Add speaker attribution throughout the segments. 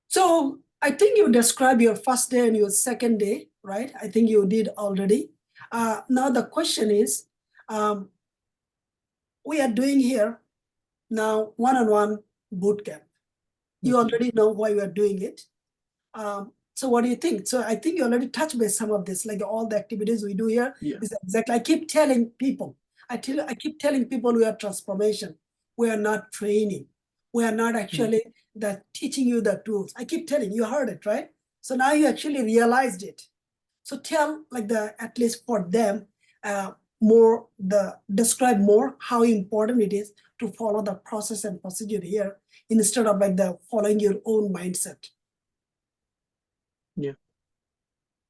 Speaker 1: So I think you described your first day and your second day, right? I think you did already. Now the question is, um, we are doing here now one-on-one boot camp. You already know why we are doing it. So what do you think? So I think you already touched base some of this, like all the activities we do here
Speaker 2: Yeah.
Speaker 1: is exactly. I keep telling people, I keep telling people we are transformation. We are not training. We are not
Speaker 2: Mm.
Speaker 1: actually that teaching you the tools. I keep telling you heard it, right? So now you actually realized it. So tell like the at least for them uh, more the describe more how important it is to follow the process and procedure here instead of like the following your own mindset.
Speaker 2: Yeah.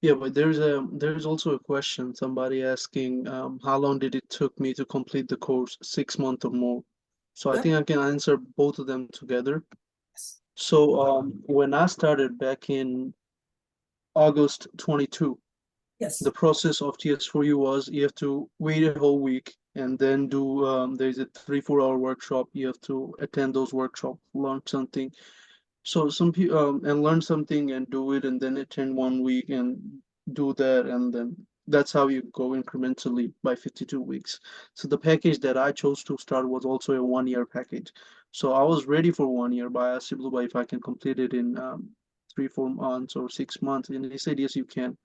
Speaker 2: Yeah, but there's also a question, somebody asking, how long did it took me to complete the course? 6 months or more. So I
Speaker 1: Yep.
Speaker 2: think I can answer both of them together.
Speaker 1: Yes.
Speaker 2: So when I started back in August 22, the
Speaker 1: Yes.
Speaker 2: process of TS4U was you have to wait a whole week and then do there's a 3-4 hour workshop. You have to attend those workshops, learn something. So some people and learn something and do it and then attend 1 week and do that and then that's how you go incrementally by 52 weeks. So the package that I chose to start was also a 1 year package. So I was ready for 1 year, but I asked Blue if I can complete it in 3-4 months or 6 months, and he said yes, you can.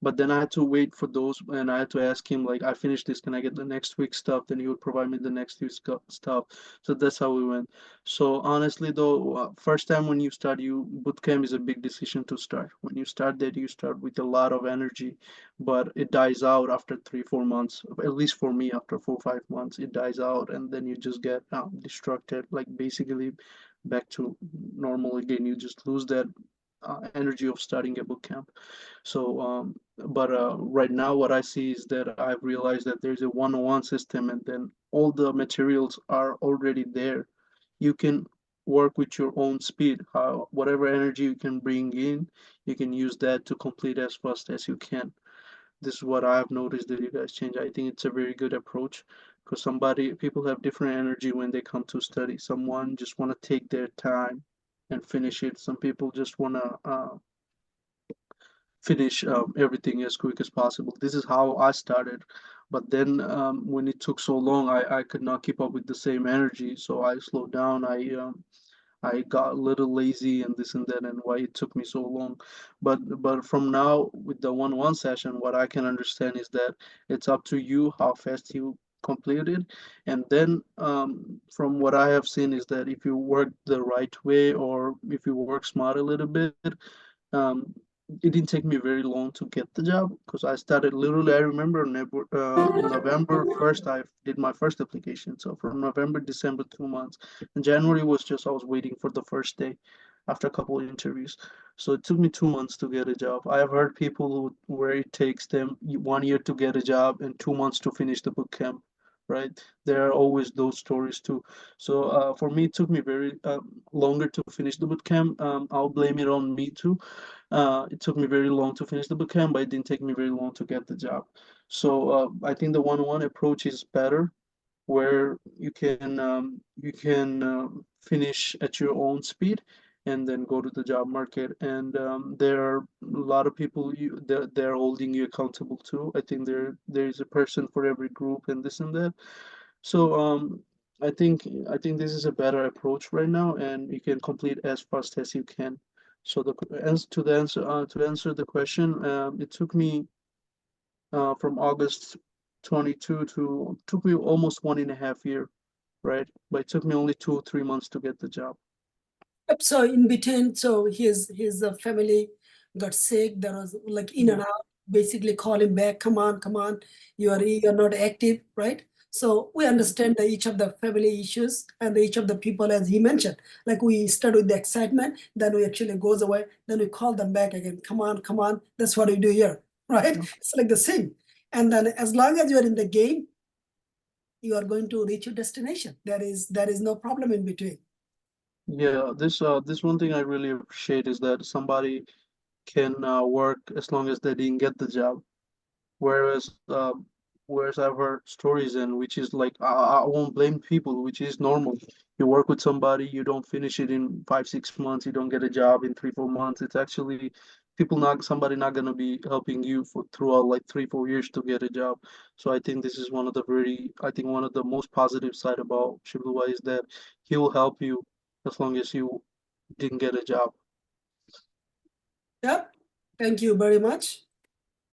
Speaker 2: But then I had to wait for those, and I had to ask him like, I finished this, can I get the next week's stuff? Then he would provide me the next week's stuff. So that's how we went. So honestly, though, first time when you start, you bootcamp is a big decision to start. When you start that, you start with a lot of energy, but it dies out after 3-4 months. At least for me, after 4-5 months, it dies out, and then you just get distracted, like basically back to normal again. You just lose that energy of starting a bootcamp. So, but right now, what I see is that I've realized that there's a one-on-one system, and then all the materials are already there. You can work with your own speed. Whatever energy you can bring in, you can use that to complete as fast as you can. This is what I've noticed that you guys change. I think it's a very good approach because people have different energy when they come to study. Someone just want to take their time and finish it. Some people just want to finish everything as quick as possible. This is how I started. But then when it took so long, I could not keep up with the same energy. So I slowed down. I got a little lazy and this and that, and why it took me so long. But from now with the one session, what I can understand is that it's up to you how fast you complete it. And then from what I have seen is that if you work the right way or if you work smart a little bit, um, it didn't take me very long to get the job because I started literally. I remember November 1st, I did my first application. So from November, December, 2 months, and January was just I was waiting for the first day after a couple of interviews. So it took me 2 months to get a job. I have heard people where it takes them 1 year to get a job and 2 months to finish the boot camp. Right, there are always those stories too. So for me, it took me very longer to finish the boot camp. I'll blame it on me too. It took me very long to finish the bootcamp, but it didn't take me very long to get the job. So I think the one-on-one approach is better, where you can finish at your own speed and then go to the job market. And there are a lot of people they're holding you accountable too. I think there is a person for every group and this and that. So I think this is a better approach right now, and you can complete as fast as you can. So to answer the question, it took me from August 22 to took me almost 1.5 year, right? But it took me only 2 or 3 months to get the job.
Speaker 1: Yep. So in between, so his family got sick. There was like in and
Speaker 2: Yeah.
Speaker 1: out, basically call him back. Come on, you're not active, right? So we understand that each of the family issues and each of the people, as he mentioned, like we start with the excitement, then we actually goes away, then we call them back again. Come on. That's what we do here, right?
Speaker 2: Yeah.
Speaker 1: It's like the same. And then as long as you're in the game, you are going to reach your destination. There is no problem in between.
Speaker 2: Yeah, this one thing I really appreciate is that somebody can work as long as they didn't get the job. Whereas I've heard stories and which is like I won't blame people, which is normal. you work with somebody, you don't finish it in 5 6 months, you don't get a job in 3 4 months. It's actually somebody not gonna be helping you for throughout like 3 4 years to get a job. So I think this is one of the most positive side about Shiblua is that he will help you as long as you didn't get a job.
Speaker 1: Yep. Thank you very much.